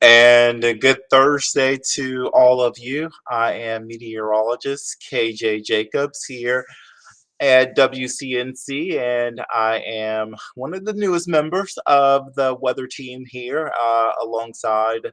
And a good Thursday to all of you. I am meteorologist KJ Jacobs here at WCNC, and I am one of the newest members of the weather team here, alongside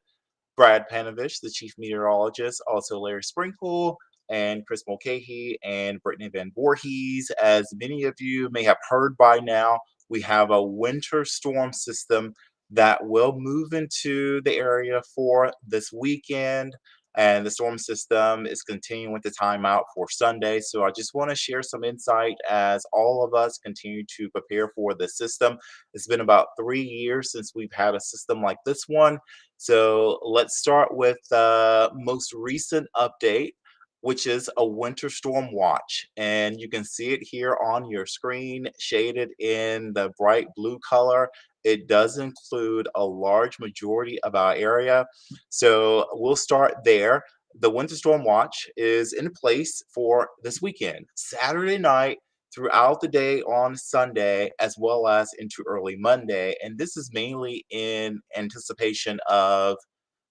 Brad Panovich, the chief meteorologist, also Larry Sprinkle and Chris Mulcahy and Brittany Van Voorhees. As many of you may have heard by now, we have a winter storm system that will move into the area for this weekend. And the storm system is continuing with the timeout for Sunday. So I just want to share some insight as all of us continue to prepare for the system. It's been about 3 years since we've had a system like this one. So let's start with the most recent update, which is a winter storm watch. And you can see it here on your screen, shaded in the bright blue color. It does include a large majority of our area. So we'll start there. The winter storm watch is in place for this weekend, Saturday night throughout the day on Sunday, as well as into early Monday. And this is mainly in anticipation of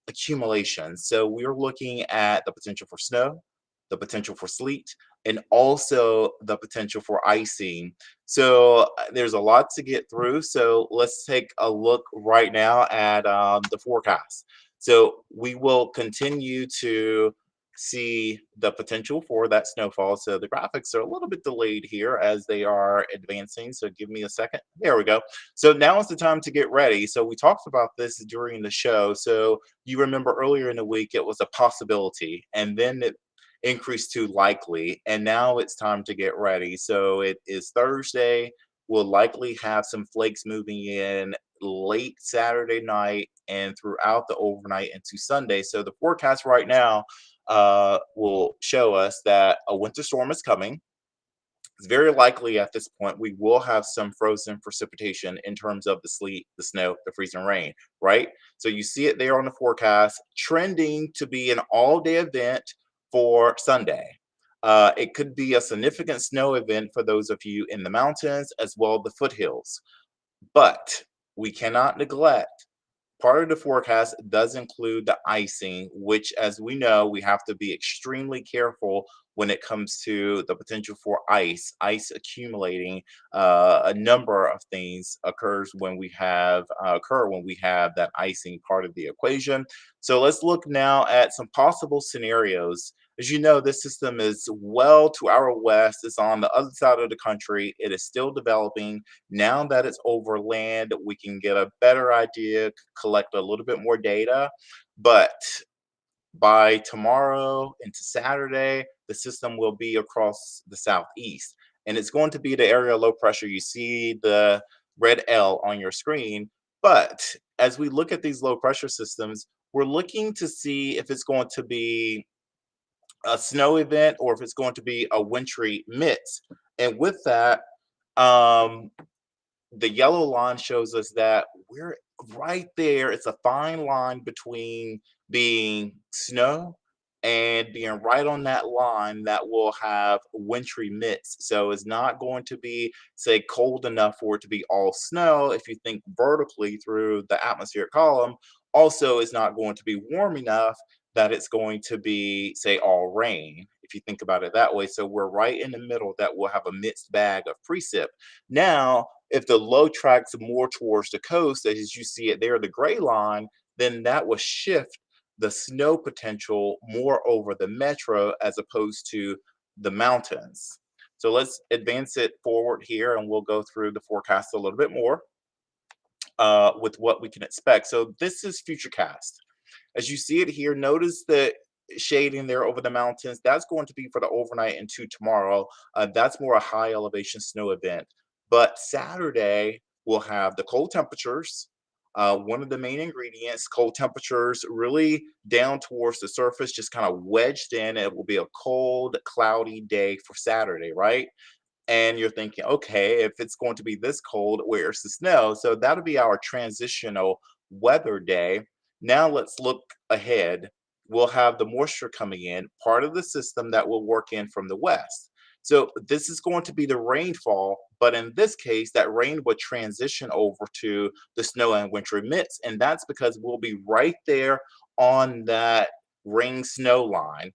accumulation. So we're looking at the potential for snow, the potential for sleet, and also the potential for icing. So there's a lot to get through. So let's take a look right now at the forecast. So we will continue to see the potential for that snowfall. So the graphics are a little bit delayed here as they are advancing. So give me a second. There we go. So now is the time to get ready. So we talked about this during the show. So you remember earlier in the week it was a possibility, and then it increased to likely, and now it's time to get ready. So it is Thursday. We'll likely have some flakes moving in late Saturday night and throughout the overnight into Sunday. So the forecast right now will show us that a winter storm is coming. It's very likely at this point we will have some frozen precipitation in terms of the sleet, the snow, the freezing rain, right? So you see it there on the forecast, trending to be an all day event for Sunday. It could be a significant snow event for those of you in the mountains as well the foothills. But we cannot neglect part of the forecast does include the icing, which, as we know, we have to be extremely careful when it comes to the potential for ice accumulating. A number of things occur when we have that icing part of the equation. So let's look now at some possible scenarios. As you know, this system is well to our west. It's on the other side of the country. It is still developing. Now that it's over land, we can get a better idea, collect a little bit more data. But by tomorrow into Saturday, the system will be across the southeast. And it's going to be the area of low pressure. You see the red L on your screen. But as we look at these low pressure systems, we're looking to see if it's going to be a snow event or if it's going to be a wintry mix. And with that, um, the yellow line shows us that we're right there. It's a fine line between being snow and being right on that line that will have wintry mix. So it's not going to be, say, cold enough for it to be all snow. If you think vertically through the atmospheric column, also is not going to be warm enough that it's going to be, say, all rain. If you think about it that way. So we're right in the middle that will have a mixed bag of precip. Now, if the low tracks more towards the coast, as you see it there, the gray line, then that will shift the snow potential more over the metro as opposed to the mountains. So let's advance it forward here and we'll go through the forecast a little bit more with what we can expect. So this is Futurecast. As you see it here, notice the shading there over the mountains. That's going to be for the overnight into tomorrow. That's more a high elevation snow event. But Saturday, we'll have the cold temperatures. One of the main ingredients, cold temperatures really down towards the surface, just kind of wedged in. It will be a cold, cloudy day for Saturday, right? And you're thinking, okay, if it's going to be this cold, where's the snow? So that'll be our transitional weather day. Now let's look ahead. We'll have the moisture coming in, part of the system that will work in from the west. So this is going to be the rainfall But in this case, that rain would transition over to the snow and wintry mix. And that's because we'll be right there on that ring snow line.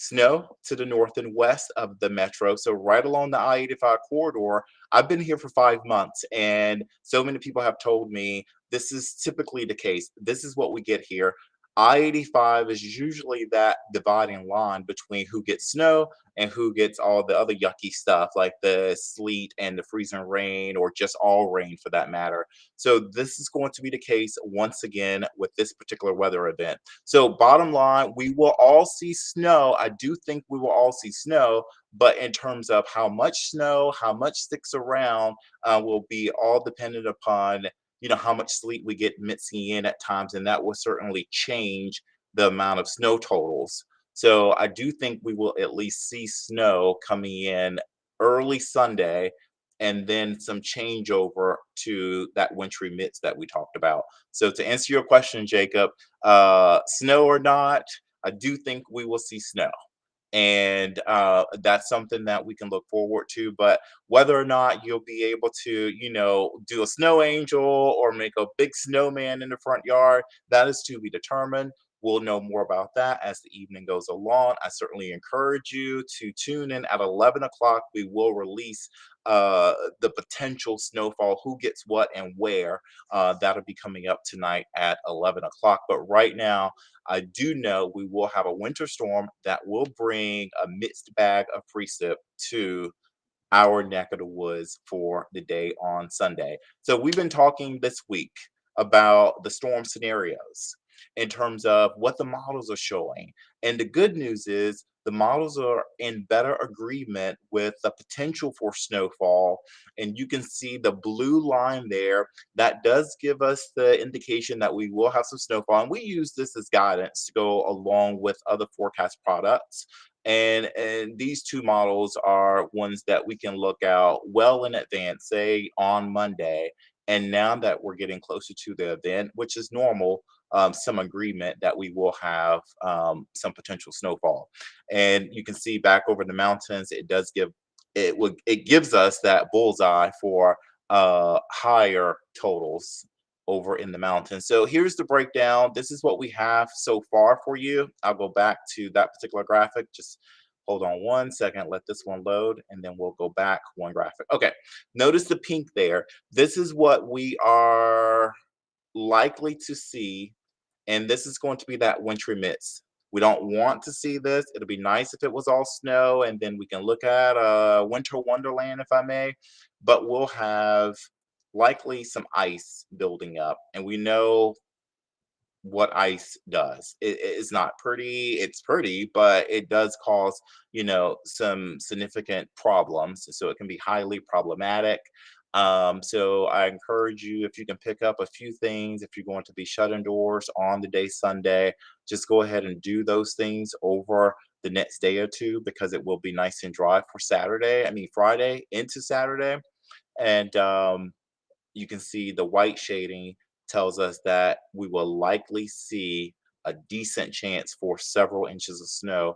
Snow to the north and west of the metro. So, right along the I-85 corridor. I've been here for 5 months, and so many people have told me this is typically the case. This is what we get here. I-85 is usually that dividing line between who gets snow and who gets all the other yucky stuff like the sleet and the freezing rain, or just all rain for that matter. So, this is going to be the case once again with this particular weather event. So, bottom line, we will all see snow. I do think we will all see snow, but in terms of how much snow, how much sticks around, will be all dependent upon how much sleet we get mixing in at times, and that will certainly change the amount of snow totals. So I do think we will at least see snow coming in early Sunday, and then some changeover to that wintry mix that we talked about. So to answer your question, Jacob, snow or not, I do think we will see snow. And that's something that we can look forward to. But whether or not you'll be able to, do a snow angel or make a big snowman in the front yard, that is to be determined. We'll know more about that as the evening goes along. I certainly encourage you to tune in at 11 o'clock. We will release the potential snowfall, who gets what and where. That'll be coming up tonight at 11 o'clock. But right now, I do know we will have a winter storm that will bring a mixed bag of precip to our neck of the woods for the day on Sunday. So we've been talking this week about the storm scenarios in terms of what the models are showing. And the good news is the models are in better agreement with the potential for snowfall. And you can see the blue line there. That does give us the indication that we will have some snowfall. And we use this as guidance to go along with other forecast products. And these two models are ones that we can look out well in advance, say on Monday. And now that we're getting closer to the event, which is normal, some agreement that we will have some potential snowfall. And you can see back over the mountains, it gives us that bullseye for higher totals over in the mountains. So here's the breakdown. This is what we have so far for you. I'll go back to that particular graphic. Just hold on one second, let this one load, and then we'll go back one graphic. Okay, notice the pink there. This is what we are likely to see, and this is going to be that wintry mist. We don't want to see this. It'll be nice if it was all snow, and then we can look at winter wonderland, if I may. But we'll have likely some ice building up, and we know what ice does. It's not pretty. It's pretty, but it does cause, some significant problems. So it can be highly problematic. So I encourage you, if you can pick up a few things, if you're going to be shut indoors on the day Sunday, just go ahead and do those things over the next day or two, because it will be nice and dry for Saturday. I mean, Friday into Saturday. And you can see the white shading tells us that we will likely see a decent chance for several inches of snow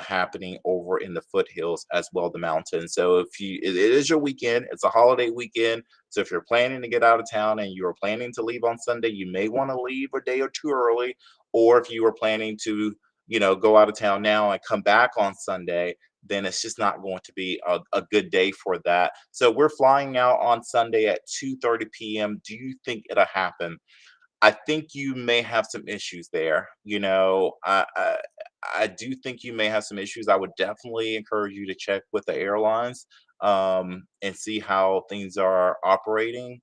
happening over in the foothills as well, the mountains. So it is your weekend, it's a holiday weekend. So if you're planning to get out of town and you're planning to leave on Sunday, you may want to leave a day or two early. Or if you were planning to, go out of town now and come back on Sunday, then it's just not going to be a good day for that. So we're flying out on Sunday at 2:30 p.m. Do you think it'll happen? I think you may have some issues there. I do think you may have some issues. I would definitely encourage you to check with the airlines, and see how things are operating.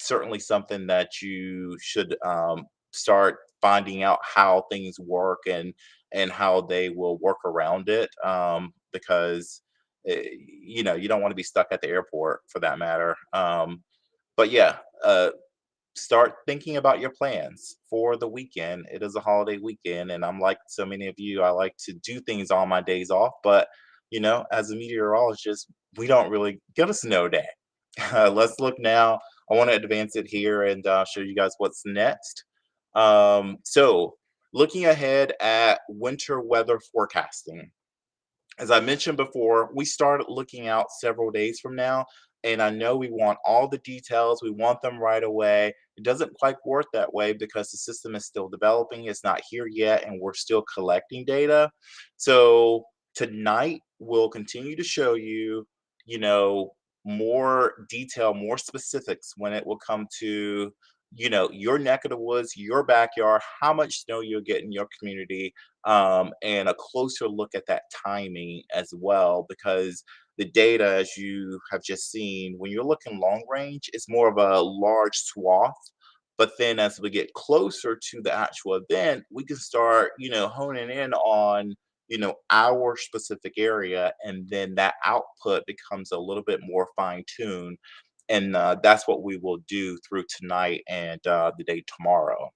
Certainly something that you should start finding out how things work, and how they will work around it. Because you don't want to be stuck at the airport for that matter. But yeah, start thinking about your plans for the weekend. It is a holiday weekend, and I'm like so many of you, I like to do things on my days off. But as a meteorologist, we don't really get a snow day. Let's look now. I want to advance it here and show you guys what's next. So looking ahead at winter weather forecasting. As I mentioned before, we started looking out several days from now, and I know we want all the details. We want them right away. It doesn't quite work that way because the system is still developing. It's not here yet, and we're still collecting data. So tonight we'll continue to show you, you know, more detail, more specifics when it will come to, your neck of the woods, your backyard, how much snow you'll get in your community, and a closer look at that timing as well, because the data, as you have just seen, when you're looking long range, it's more of a large swath. But then as we get closer to the actual event, we can start, honing in on, our specific area. And then that output becomes a little bit more fine tuned. And that's what we will do through tonight and the day tomorrow.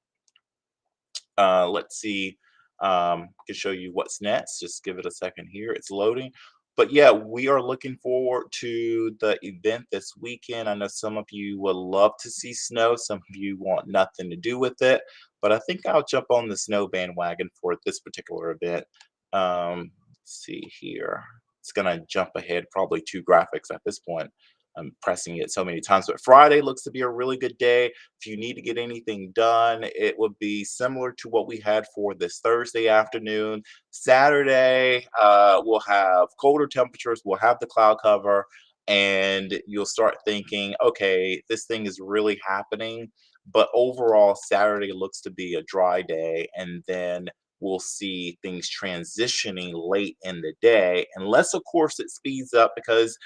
Let's see. Can show you what's next. Just give it a second here. It's loading. But yeah, we are looking forward to the event this weekend. I know some of you would love to see snow. Some of you want nothing to do with it. But I think I'll jump on the snow bandwagon for this particular event. Let's see here. It's gonna jump ahead probably two graphics at this point. I'm pressing it so many times. But Friday looks to be a really good day. If you need to get anything done, it would be similar to what we had for this Thursday afternoon. Saturday, we'll have colder temperatures, we'll have the cloud cover, and you'll start thinking, okay, this thing is really happening. But overall, Saturday looks to be a dry day, and then we'll see things transitioning late in the day, unless, of course, it speeds up because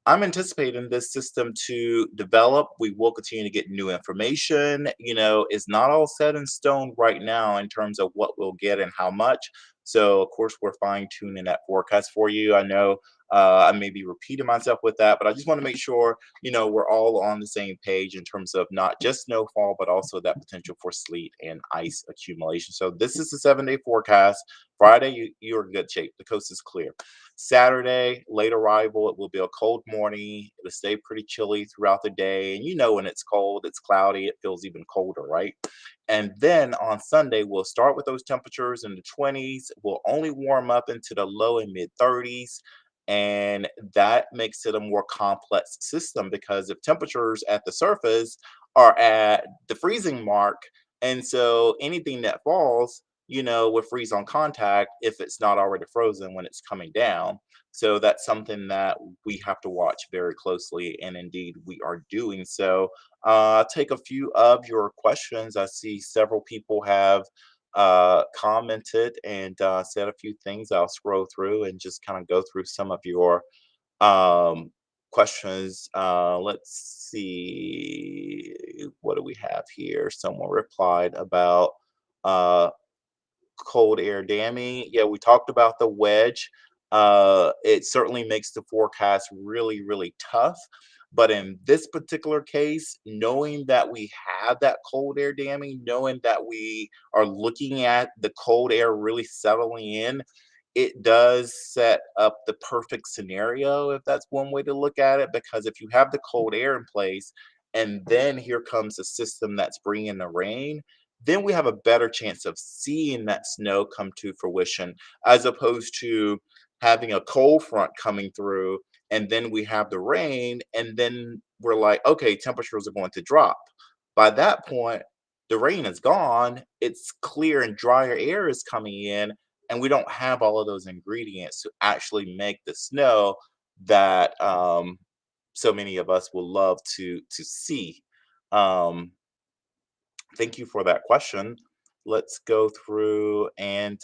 I'm anticipating this system to develop. We will continue to get new information. It's not all set in stone right now in terms of what we'll get and how much. So, of course, we're fine tuning that forecast for you. I know I may be repeating myself with that, but I just want to make sure, we're all on the same page in terms of not just snowfall, but also that potential for sleet and ice accumulation. So, this is the 7-day forecast. Friday, you're in good shape. The coast is clear. Saturday, late arrival. It will be a cold morning. It'll stay pretty chilly throughout the day. And when it's cold, it's cloudy, it feels even colder, right? And then on Sunday, we'll start with those temperatures in the 20s. We'll only warm up into the low and mid 30s. And that makes it a more complex system because if temperatures at the surface are at the freezing mark, and so anything that falls, would freeze on contact if it's not already frozen when it's coming down. So that's something that we have to watch very closely, and indeed we are doing so. I'll take a few of your questions. I see several people have commented and said a few things. I'll scroll through and just kind of go through some of your um, questions. Let's see. What do we have here? Someone replied about uh, cold air damming. Yeah, we talked about the wedge. It certainly makes the forecast really, really tough. But in this particular case, knowing that we have that cold air damming, knowing that we are looking at the cold air really settling in, it does set up the perfect scenario, if that's one way to look at it. Because if you have the cold air in place, and then here comes a system that's bringing the rain, then we have a better chance of seeing that snow come to fruition, as opposed to having a cold front coming through and then we have the rain and then we're like, okay, temperatures are going to drop. By that point, the rain is gone, it's clear and drier air is coming in, and we don't have all of those ingredients to actually make the snow that so many of us will love to see. um, Thank you for that question. Let's go through and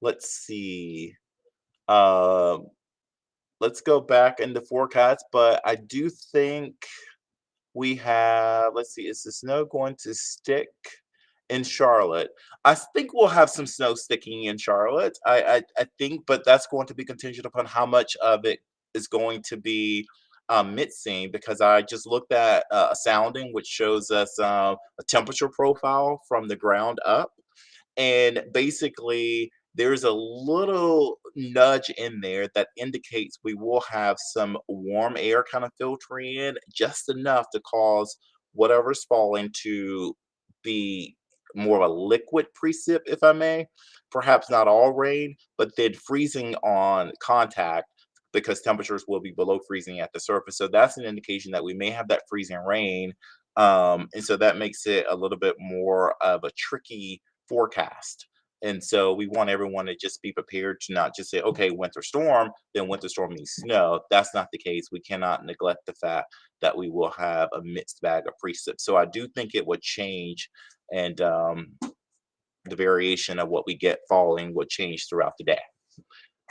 let's see. Um, let's go back in the forecast, but I do think we have, let's see, is the snow going to stick in Charlotte? I think we'll have some snow sticking in Charlotte. I think, but that's going to be contingent upon how much of it is going to be mixing, because I just looked at a sounding, which shows us a temperature profile from the ground up. And basically, there's a little nudge in there that indicates we will have some warm air kind of filtering in just enough to cause whatever's falling to be more of a liquid precip, if I may. Perhaps not all rain, but then freezing on contact because temperatures will be below freezing at the surface. So that's an indication that we may have that freezing rain. And so that makes it a little bit more of a tricky forecast. And so we want everyone to just be prepared to not just say, okay, winter storm, then winter storm means snow. That's not the case. We cannot neglect the fact that we will have a mixed bag of precip. So I do think it would change, and the variation of what we get falling would change throughout the day.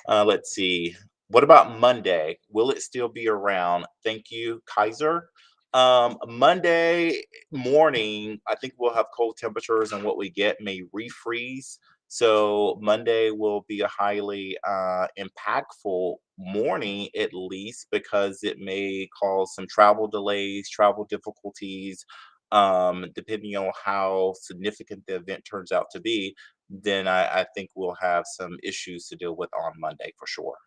Let's see. What about Monday? Will it still be around? Thank you, Kaiser. Monday morning, I think we'll have cold temperatures, and what we get may refreeze. So Monday will be a highly impactful morning, at least, because it may cause some travel delays, travel difficulties, depending on how significant the event turns out to be. Then I think we'll have some issues to deal with on Monday for sure.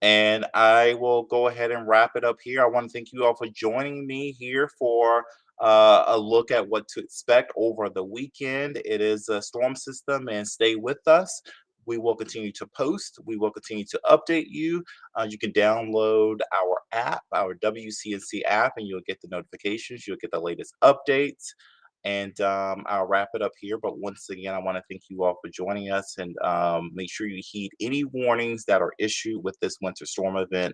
And I will go ahead and wrap it up here. I want to thank you all for joining me here for a look at what to expect over the weekend. It is a storm system, and stay with us. We will continue to post. We will continue to update you. You can download our app, our WCNC app, and you'll get the notifications. You'll get the latest updates. And I'll wrap it up here. But once again, I want to thank you all for joining us, and make sure you heed any warnings that are issued with this winter storm event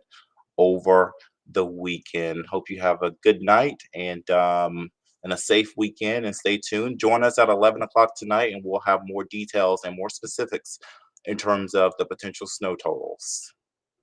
over the weekend. Hope you have a good night and a safe weekend. And stay tuned. Join us at 11 o'clock tonight, and we'll have more details and more specifics in terms of the potential snow totals.